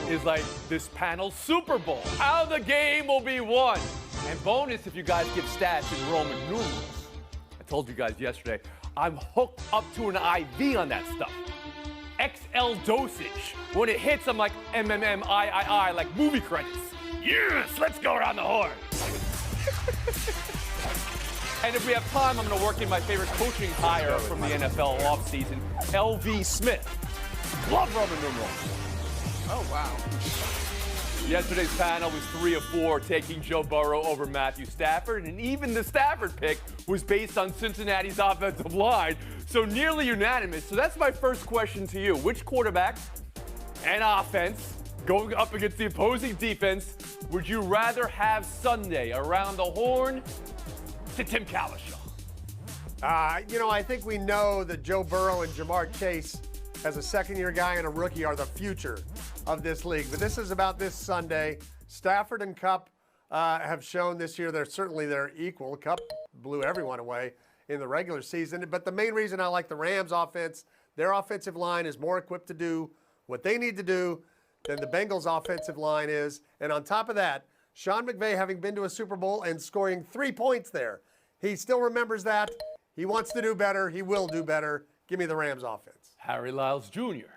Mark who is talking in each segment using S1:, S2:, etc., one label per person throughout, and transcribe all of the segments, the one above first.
S1: is like this panel's Super Bowl. How the game will be won. And bonus if you guys give stats in Roman numerals. I told you guys yesterday, I'm hooked up to an IV on that stuff. XL dosage. When it hits, I'm like MMMIII, like movie credits. Yes, let's go around the horn. And if we have time, I'm going to work in my favorite coaching hire from the NFL offseason, LV Smith. Love Roman numerals.
S2: Oh, wow.
S1: Yesterday's panel was 3 of 4, taking Joe Burrow over Matthew Stafford, and even the Stafford pick was based on Cincinnati's offensive line, so nearly unanimous. So that's my first question to you. Which quarterback and offense going up against the opposing defense would you rather have Sunday around the horn to Tim Cowlishaw?
S3: I think we know that Joe Burrow and Jamar Chase, as a second-year guy and a rookie, are the future of this league. But this is about this Sunday. Stafford and Kupp have shown this year they're equal. Kupp blew everyone away in the regular season. But the main reason I like the Rams' offense, their offensive line is more equipped to do what they need to do than the Bengals' offensive line is. And on top of that, Sean McVay having been to a Super Bowl and scoring 3 points there, he still remembers that. He wants to do better. He will do better. Give me the Rams' offense.
S1: Harry Lyles Jr.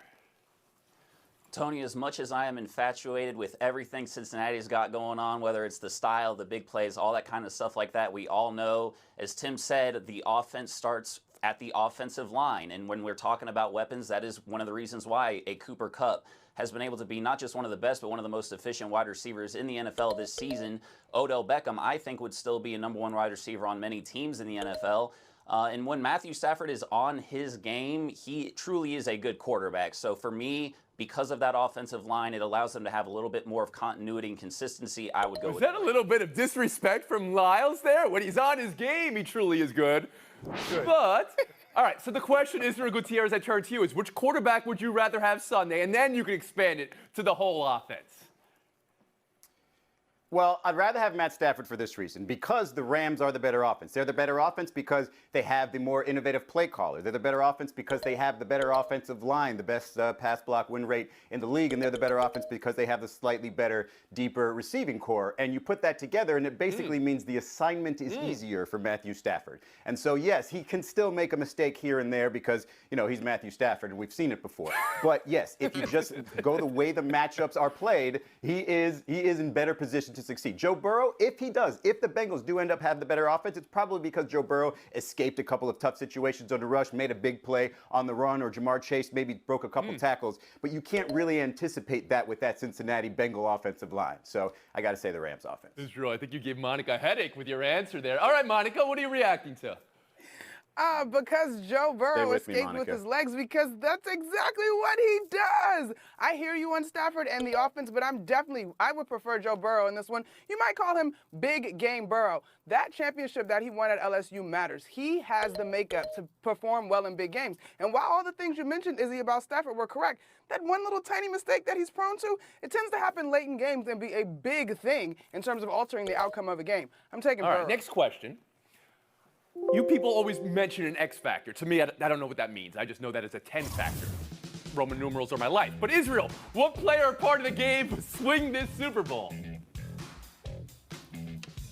S4: Tony, as much as I am infatuated with everything Cincinnati's got going on, whether it's the style, the big plays, all that kind of stuff like that, we all know, as Tim said, the offense starts at the offensive line. And when we're talking about weapons, that is one of the reasons why a Cooper Kupp has been able to be not just one of the best, but one of the most efficient wide receivers in the NFL this season. Odell Beckham, I think, would still be a number 1 wide receiver on many teams in the NFL. And when Matthew Stafford is on his game, he truly is a good quarterback. So for me, because of that offensive line, it allows them to have a little bit more of continuity and consistency. I would go with that.
S1: Was that a little bit of disrespect from Lyles there? When he's on his game, he truly is good. But, all right, so the question, Israel Gutierrez, I turn to you, is which quarterback would you rather have Sunday? And then you can expand it to the whole offense.
S5: Well, I'd rather have Matt Stafford for this reason, because the Rams are the better offense. They're the better offense because they have the more innovative play caller. They're the better offense because they have the better offensive line, the best pass block win rate in the league, and they're the better offense because they have the slightly better, deeper receiving core. And you put that together, and it basically means the assignment is easier for Matthew Stafford. And so, yes, he can still make a mistake here and there because, he's Matthew Stafford, and we've seen it before. But, yes, if you just go the way the matchups are played, he is in better position to succeed. Joe Burrow, if the Bengals do end up having the better offense, it's probably because Joe Burrow escaped a couple of tough situations on the rush, made a big play on the run, or Jamar Chase maybe broke a couple tackles. But you can't really anticipate that with that Cincinnati Bengal offensive line. So I got to say the Rams offense.
S1: Israel, I think you gave Monica a headache with your answer there. All right, Monica, what are you reacting to?
S2: Because Joe Burrow escaped with his legs, because that's exactly what he does. I hear you on Stafford and the offense, but I would prefer Joe Burrow in this one. You might call him Big Game Burrow. That championship that he won at LSU matters. He has the makeup to perform well in big games. And while all the things you mentioned, Izzy, about Stafford were correct, that one little tiny mistake that he's prone to, it tends to happen late in games and be a big thing in terms of altering the outcome of a game. I'm taking Burrow.
S1: All right, next question. You people always mention an X factor. To me, I don't know what that means. I just know that it's a 10 factor. Roman numerals are my life. But Israel, what player or part of the game would swing this Super Bowl?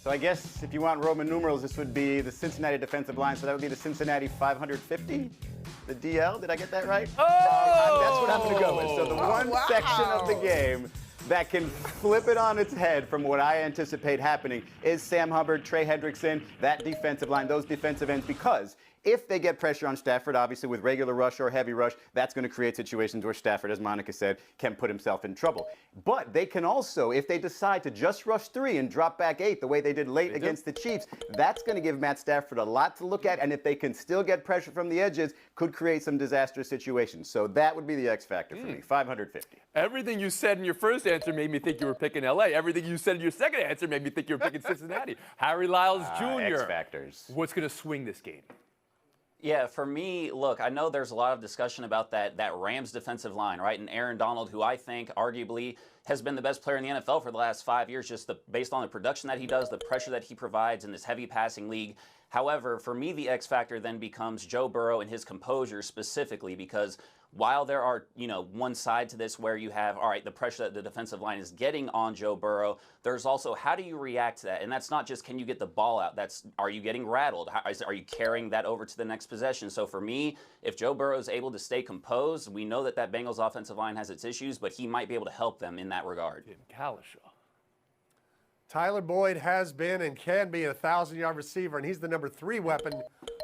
S5: So I guess if you want Roman numerals, this would be the Cincinnati defensive line. So that would be the Cincinnati 550, the DL. Did I get that right?
S1: Oh!
S5: That's what I'm going to go with. So the one section of the game that can flip it on its head from what I anticipate happening is Sam Hubbard, Trey Hendrickson, that defensive line, those defensive ends, because if they get pressure on Stafford, obviously with regular rush or heavy rush, that's going to create situations where Stafford, as Monica said, can put himself in trouble. But they can also, if they decide to just rush 3 and drop back 8 the way they did late against the Chiefs, that's going to give Matt Stafford a lot to look at. And if they can still get pressure from the edges, could create some disastrous situations. So that would be the X factor for me, 550.
S1: Everything you said in your first answer made me think you were picking LA. Everything you said in your second answer made me think you were picking Cincinnati. Harry Lyles Jr.
S5: X factors.
S1: What's going to swing this game?
S4: Yeah, for me, look, I know there's a lot of discussion about that Rams defensive line, right? And Aaron Donald, who I think arguably has been the best player in the NFL for the last 5 years, just based on the production that he does, the pressure that he provides in this heavy passing league. However, for me, the X factor then becomes Joe Burrow and his composure specifically, because while there are, one side to this where you have, all right, the pressure that the defensive line is getting on Joe Burrow, there's also how do you react to that? And that's not just can you get the ball out, are you getting rattled? Are you carrying that over to the next possession? So for me, if Joe Burrow is able to stay composed, we know that Bengals offensive line has its issues, but he might be able to help them in that regard.
S1: Tim Kalishaw.
S3: Tyler Boyd has been and can be a 1,000-yard receiver, and he's the number 3 weapon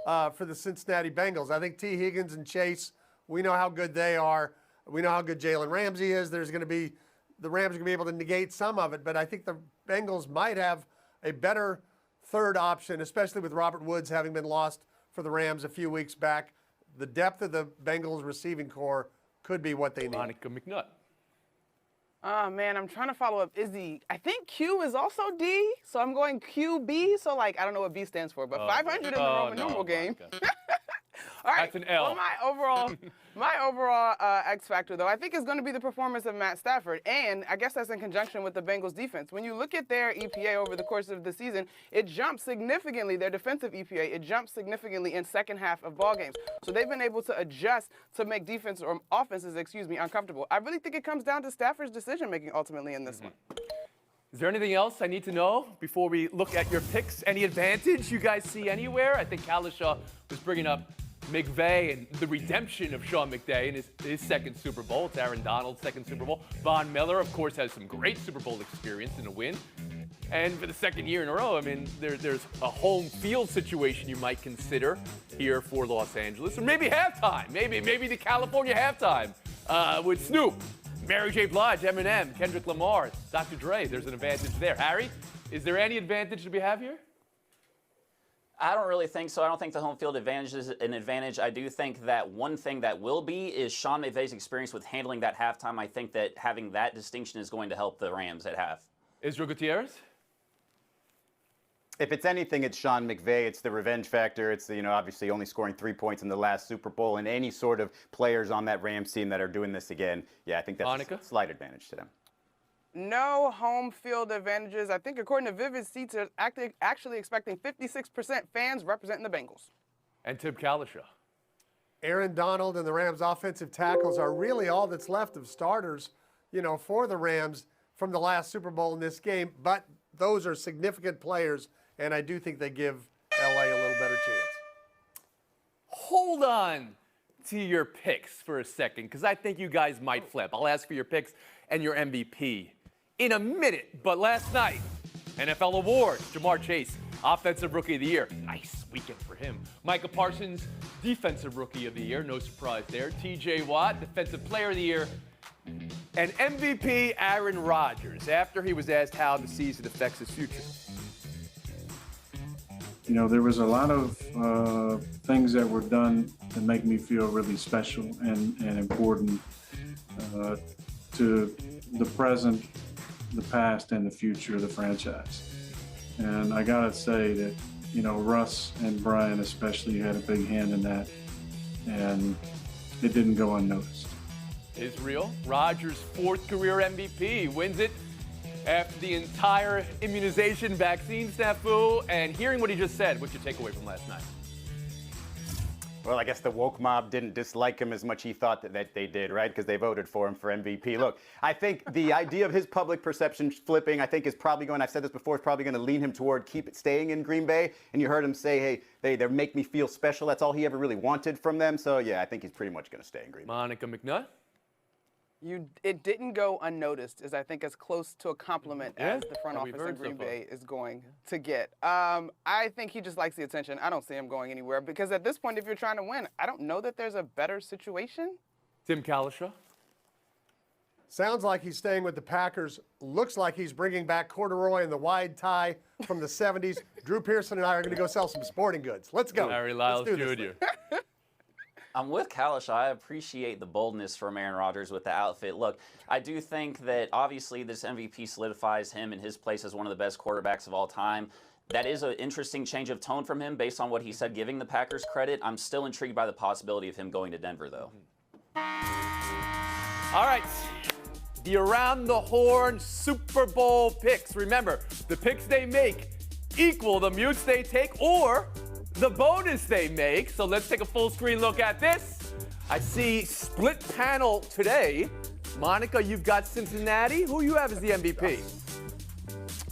S3: for the Cincinnati Bengals. I think T. Higgins and Chase, we know how good they are. We know how good Jalen Ramsey is. The Rams are going to be able to negate some of it, but I think the Bengals might have a better third option, especially with Robert Woods having been lost for the Rams a few weeks back. The depth of the Bengals receiving corps could be what they need.
S1: Monica McNutt.
S2: Oh, man, I'm trying to follow up Izzy. I think Q is also D, so I'm going QB. So, I don't know what B stands for, but 500 in the Roman numeral game. All right.
S1: That's an L.
S2: Well, my overall X factor, though, I think is going to be the performance of Matt Stafford, and I guess that's in conjunction with the Bengals defense. When you look at their EPA over the course of the season, it jumps significantly. Their defensive EPA, it jumps significantly in second half of ball games. So they've been able to adjust to make defense or offenses, uncomfortable. I really think it comes down to Stafford's decision making ultimately in this one.
S1: Is there anything else I need to know before we look at your picks? Any advantage you guys see anywhere? I think Kalishaw was bringing up McVay and the redemption of Sean McVay in his second Super Bowl. It's Aaron Donald's second Super Bowl. Von Miller, of course, has some great Super Bowl experience in a win. And for the second year in a row, there's a home field situation you might consider here for Los Angeles. Or maybe halftime. Maybe the California halftime with Snoop, Mary J. Blige, Eminem, Kendrick Lamar, Dr. Dre. There's an advantage there. Harry, is there any advantage that we have here?
S4: I don't really think so. I don't think the home field advantage is an advantage. I do think that one thing that will be is Sean McVay's experience with handling that halftime. I think that having that distinction is going to help the Rams at half.
S1: Israel Gutierrez?
S5: If it's anything, it's Sean McVay. It's the revenge factor. It's obviously only scoring 3 points in the last Super Bowl, and any sort of players on that Rams team that are doing this again. Yeah, I think that's a slight advantage to them.
S2: No home field advantages. I think according to Vivid Seats, they're actually expecting 56% fans representing the Bengals.
S1: And Tim Kalishaw.
S3: Aaron Donald and the Rams' offensive tackles are really all that's left of starters, for the Rams from the last Super Bowl in this game. But those are significant players, and I do think they give LA a little better chance.
S1: Hold on to your picks for a second, because I think you guys might flip. I'll ask for your picks and your MVP in a minute. But last night, NFL awards, Jamar Chase, Offensive Rookie of the Year. Nice weekend for him. Micah Parsons, Defensive Rookie of the Year. No surprise there. TJ Watt, Defensive Player of the Year. And MVP Aaron Rodgers, after he was asked how the season affects his future.
S6: There was a lot of things that were done to make me feel really special and important to the present, the past, and the future of the franchise. And I gotta say that, Russ and Brian especially had a big hand in that, and it didn't go unnoticed.
S1: Israel, Rodgers' 4th career MVP, wins it after the entire immunization vaccine snafu. And hearing what he just said, what's your takeaway from last night?
S5: Well, I guess the woke mob didn't dislike him as much he thought that they did, right? Because they voted for him for MVP. Look, I think the idea of his public perception flipping, I think is probably going, I've said this before, is probably going to lean him toward staying in Green Bay. And you heard him say, hey, they make me feel special. That's all he ever really wanted from them. So, yeah, I think he's pretty much going to stay in Green Bay.
S1: Monica McNutt?
S2: It didn't go unnoticed, is I think as close to a compliment as the front office in Green Bay is going to get. I think he just likes the attention. I don't see him going anywhere because at this point, if you're trying to win, I don't know that there's a better situation.
S1: Tim Kalishaw?
S3: Sounds like he's staying with the Packers. Looks like he's bringing back corduroy and the wide tie from the 70s. Drew Pearson and I are going to go sell some sporting goods. Let's go.
S1: Larry Lyles Jr.
S4: I'm with Kalishaw. I appreciate the boldness from Aaron Rodgers with the outfit. Look, I do think that obviously this MVP solidifies him in his place as one of the best quarterbacks of all time. That is an interesting change of tone from him based on what he said, giving the Packers credit. I'm still intrigued by the possibility of him going to Denver, though.
S1: All right. The Around the Horn Super Bowl picks. Remember, the picks they make equal the mutes they take, or the bonus they make. So let's take a full screen look at this. I see split panel today. Monica, you've got Cincinnati. Who you have as the MVP?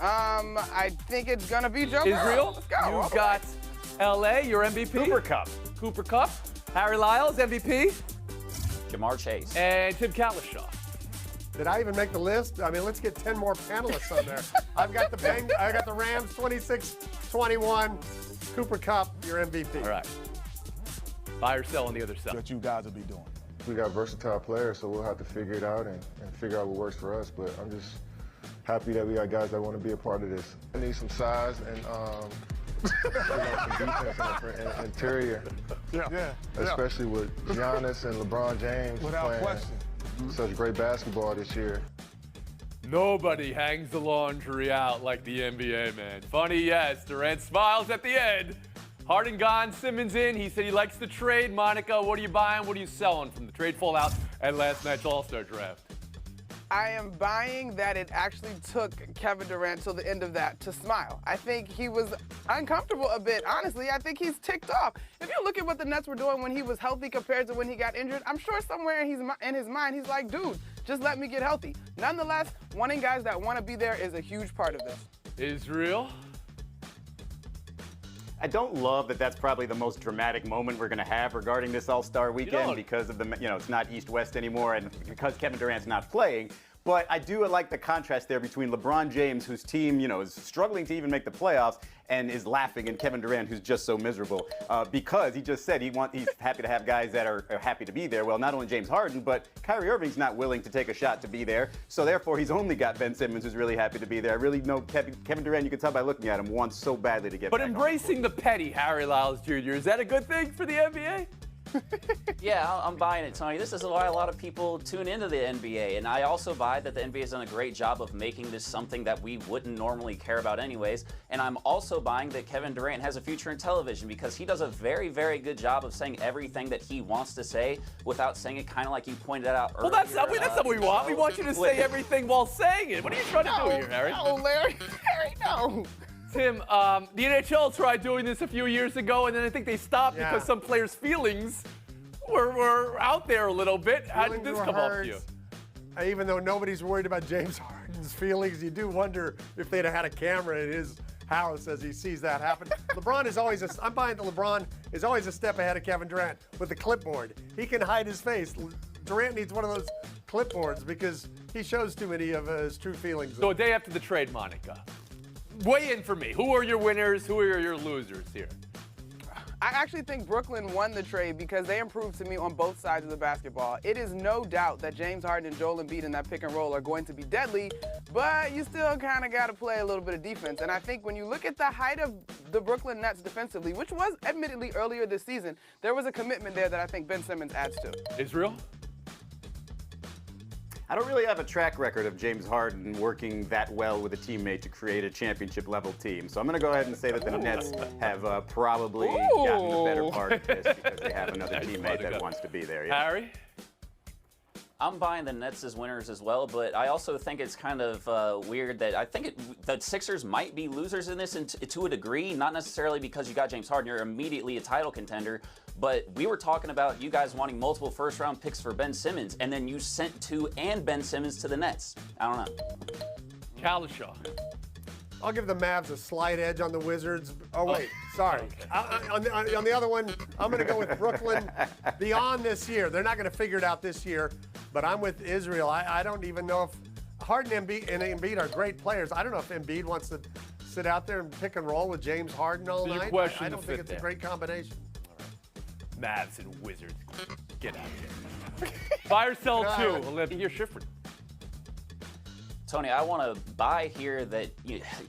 S2: I think it's gonna be Joe Burrow.
S1: Israel,
S2: Let's go.
S1: you've got LA, your MVP.
S5: Cooper Kupp.
S1: Cooper Kupp. Harry Lyles, MVP.
S4: Jamar Chase.
S1: And Tim Kalishaw.
S3: Did I even make the list? I mean, let's get 10 more panelists on there. I got the Rams 26-21. Cooper Kupp, your MVP.
S1: All right. Buy or sell on the other side.
S7: What you guys will be doing.
S8: We got versatile players, so we'll have to figure it out and figure out what works for us. But I'm just happy that we got guys that want to be a part of this. I need some size and some defense and interior.
S7: Yeah.
S8: Especially with Giannis and LeBron James
S7: Without
S8: playing
S7: question.
S8: such great basketball this year.
S1: Nobody hangs the laundry out like the NBA, man. Funny, yes. Durant smiles at the end. Harden gone, Simmons in. He said he likes the trade. Monica, what are you buying? What are you selling from the trade fallout and last night's All-Star draft?
S2: I am buying that it actually took Kevin Durant till the end of that to smile. I think he was uncomfortable a bit. Honestly, I think he's ticked off. If you look at what the Nets were doing when he was healthy compared to when he got injured, I'm sure somewhere in his mind he's like, dude, just let me get healthy. Nonetheless, wanting guys that want to be there is a huge part of this.
S1: Israel?
S5: I don't love that that's probably the most dramatic moment we're going to have regarding this All-Star weekend because of the, it's not East-West anymore and because Kevin Durant's not playing. But I do like the contrast there between LeBron James, whose team, is struggling to even make the playoffs, and is laughing, and Kevin Durant, who's just so miserable because he just said he's happy to have guys that are happy to be there. Well, not only James Harden, but Kyrie Irving's not willing to take a shot to be there. So therefore, he's only got Ben Simmons, who's really happy to be there. I really know Kevin Durant, you can tell by looking at him, wants so badly to get back.
S1: But embracing the petty Harry Lyles Jr., is that a good thing for the NBA?
S4: Yeah, I'm buying it, Tony. This is why a lot of people tune into the NBA, and I also buy that the NBA has done a great job of making this something that we wouldn't normally care about anyways, and I'm also buying that Kevin Durant has a future in television because he does a very, very good job of saying everything that he wants to say without saying it kind of like you pointed out earlier.
S1: Well, that's not what we want. We want you to say everything while saying it. What are you trying to do here, Harry?
S2: No, Larry. Harry, no.
S1: Tim, the NHL tried doing this a few years ago, and then I think they stopped because some players' feelings were out there a little bit. How did this come off to you?
S3: Even though nobody's worried about James Harden's feelings, you do wonder if they'd have had a camera in his house as he sees that happen. LeBron is always I'm buying that LeBron is always a step ahead of Kevin Durant with the clipboard. He can hide his face. Durant needs one of those clipboards because he shows too many of his true feelings.
S1: So a day after the trade, Monica, weigh in for me. Who are your winners? Who are your losers here?
S2: I actually think Brooklyn won the trade because they improved to me on both sides of the basketball. It is no doubt that James Harden and Joel Embiid in that pick and roll are going to be deadly, but you still kind of got to play a little bit of defense. And I think when you look at the height of the Brooklyn Nets defensively, which was admittedly earlier this season, there was a commitment there that I think Ben Simmons adds to.
S1: Israel?
S5: I don't really have a track record of James Harden working that well with a teammate to create a championship-level team. So I'm going to go ahead and say that the Nets have probably gotten the better part of this because they have another teammate that wants to be there. Yeah.
S1: Harry?
S4: I'm buying the Nets as winners as well, but I also think it's kind of weird that I think the Sixers might be losers in this to a degree, not necessarily because you got James Harden, you're immediately a title contender, but we were talking about you guys wanting multiple first-round picks for Ben Simmons, and then you sent two and Ben Simmons to the Nets. I don't know.
S1: Kalishaw.
S3: I'll give the Mavs a slight edge on the Wizards. Oh, wait, sorry. On the other one, I'm going to go with Brooklyn beyond this year. They're not going to figure it out this year, but I'm with Israel. I don't even know if Harden and Embiid are great players. I don't know if Embiid wants to sit out there and pick and roll with James Harden all night. I don't think it's a great combination.
S1: Mavs and Wizards. Get out of here. Buy or sell two. Olivia, you're Schifrin.
S4: Tony, I want to buy here that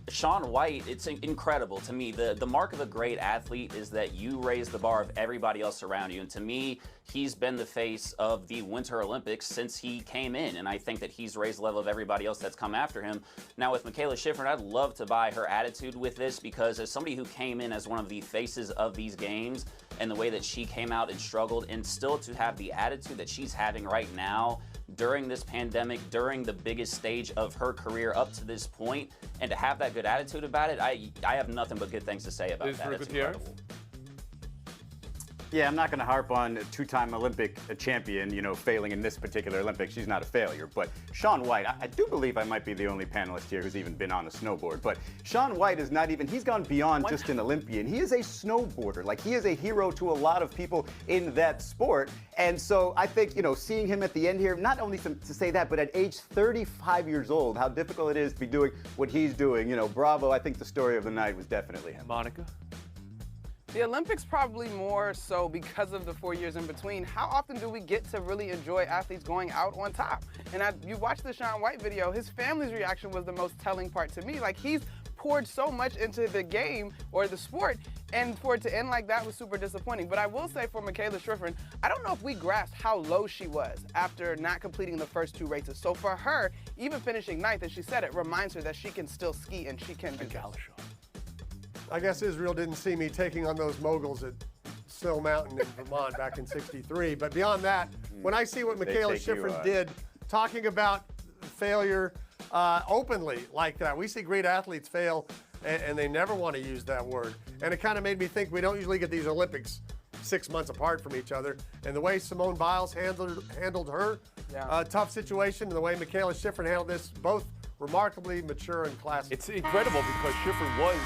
S4: Shaun White, it's incredible to me. The mark of a great athlete is that you raise the bar of everybody else around you. And to me, he's been the face of the Winter Olympics since he came in. And I think that he's raised the level of everybody else that's come after him. Now with Michaela Schifrin, I'd love to buy her attitude with this because as somebody who came in as one of the faces of these games and the way that she came out and struggled and still to have the attitude that she's having right now during this pandemic, during the biggest stage of her career up to this point, and to have that good attitude about it, I have nothing but good things to say about that. It's incredible.
S5: Yeah, I'm not going to harp on a two-time Olympic champion, failing in this particular Olympics. She's not a failure. But Shaun White, I do believe I might be the only panelist here who's even been on a snowboard. But Shaun White is not even, he's gone beyond just an Olympian. He is a snowboarder. Like, he is a hero to a lot of people in that sport. And so I think, seeing him at the end here, not only to say that, but at age 35 years old, how difficult it is to be doing what he's doing. Bravo. I think the story of the night was definitely him.
S1: Monica?
S2: The Olympics probably more so because of the 4 years in between. How often do we get to really enjoy athletes going out on top? And you watch the Shaun White video, his family's reaction was the most telling part to me. Like, he's poured so much into the game or the sport, and for it to end like that was super disappointing. But I will say for Michaela Schifrin, I don't know if we grasped how low she was after not completing the first 2 races. So for her, even finishing 9th, as she said, it reminds her that she can still ski and she can do this.
S3: I guess Israel didn't see me taking on those moguls at Snow Mountain in Vermont back in '63. But beyond that, when I see what Michaela Schifrin did, talking about failure openly like that, we see great athletes fail, and they never want to use that word. And it kind of made me think we don't usually get these Olympics 6 months apart from each other. And the way Simone Biles handled her tough situation, and the way Michaela Schifrin handled this, both remarkably mature and classy.
S1: It's incredible because Schifrin was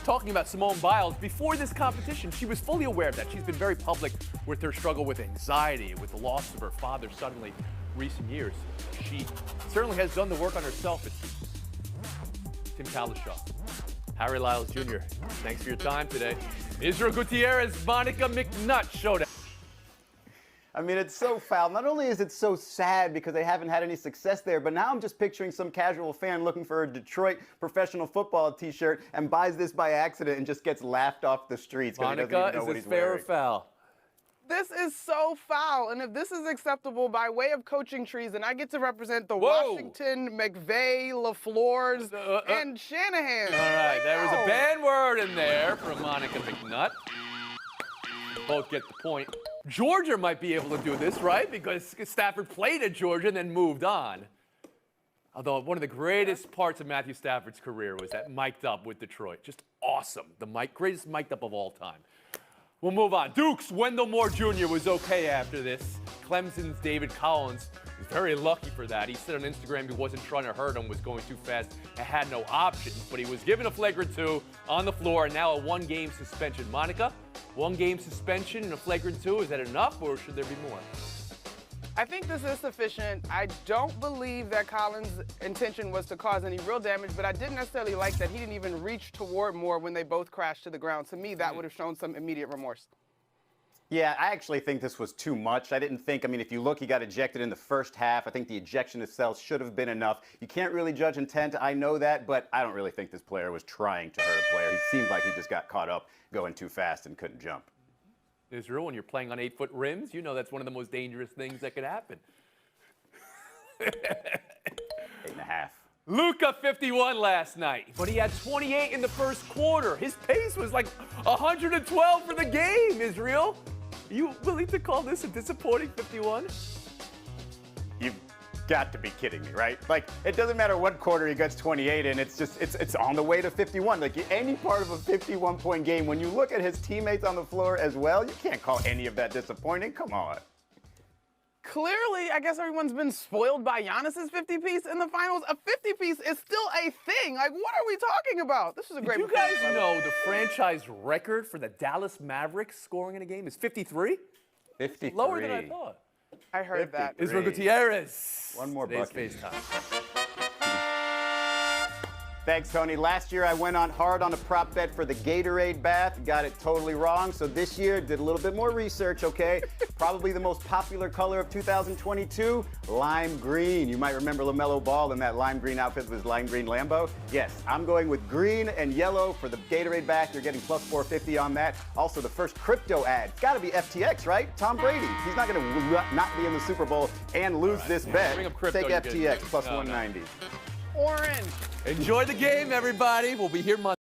S1: talking about Simone Biles before this competition. She was fully aware of that. She's been very public with her struggle with anxiety, with the loss of her father suddenly recent years. She certainly has done the work on herself, it seems. Tim Kalishaw, Harry Lyles Jr., thanks for your time today. Israel Gutierrez, Monica McNutt showdown.
S5: I mean, it's so foul. Not only is it so sad because they haven't had any success there, but now I'm just picturing some casual fan looking for a Detroit professional football t-shirt and buys this by accident and just gets laughed off the streets because he doesn't even know what he's wearing.
S1: Monica, is this fair or foul?
S2: This is so foul, and if this is acceptable by way of coaching treason, I get to represent the Washington, McVay, LaFleur's, and Shanahan.
S1: All right, there was a bad word in there from Monica McNutt. Both get the point. Georgia might be able to do this, right? Because Stafford played at Georgia and then moved on. Although one of the greatest parts of Matthew Stafford's career was that mic'd up with Detroit. Just awesome. The greatest mic'd up of all time. We'll move on. Duke's Wendell Moore Jr. was okay after this. Clemson's David Collins was very lucky for that. He said on Instagram he wasn't trying to hurt him, was going too fast, and had no options. But he was given a flagrant 2 on the floor, and now a 1-game suspension. Monica, 1-game suspension and a flagrant 2, is that enough, or should there be more?
S2: I think this is sufficient. I don't believe that Collins' intention was to cause any real damage, but I didn't necessarily like that he didn't even reach toward Moore when they both crashed to the ground. To me, that would have shown some immediate remorse.
S5: Yeah, I actually think this was too much. I didn't think, if you look, he got ejected in the first half. I think the ejection itself should have been enough. You can't really judge intent, I know that, but I don't really think this player was trying to hurt a player. He seemed like he just got caught up going too fast and couldn't jump.
S1: Israel, when you're playing on 8-foot rims, you know that's one of the most dangerous things that could happen.
S5: 8.5.
S1: Luka 51 last night, but he had 28 in the first quarter. His pace was like 112 for the game, Israel. Are you willing to call this a disappointing 51?
S5: You've got to be kidding me, right? Like, it doesn't matter what quarter he gets 28 in, it's on the way to 51. Like, any part of a 51-point game, when you look at his teammates on the floor as well, you can't call any of that disappointing. Come on.
S2: Clearly, I guess everyone's been spoiled by Giannis's 50-piece in the finals. A 50-piece is still a thing. Like, what are we talking about? This is a great
S1: Did you guys know the franchise record for the Dallas Mavericks scoring in a game is 53?
S5: 53.
S1: Lower than I thought.
S2: I heard that.
S1: Israel Gutierrez.
S5: One more bucket.
S1: FaceTime.
S5: Thanks, Tony. Last year, I went on hard on a prop bet for the Gatorade bath. Got it totally wrong. So this year, did a little bit more research, okay? Probably the most popular color of 2022, lime green. You might remember LaMelo Ball in that lime green outfit with his lime green Lambo. Yes, I'm going with green and yellow for the Gatorade bath. You're getting plus 450 on that. Also, the first crypto ad. It's got to be FTX, right? Tom Brady. He's not going to not be in the Super Bowl and lose this bet.
S1: Bring up crypto,
S5: Take FTX plus 190.
S2: Orange.
S1: Enjoy the game, everybody. We'll be here Monday.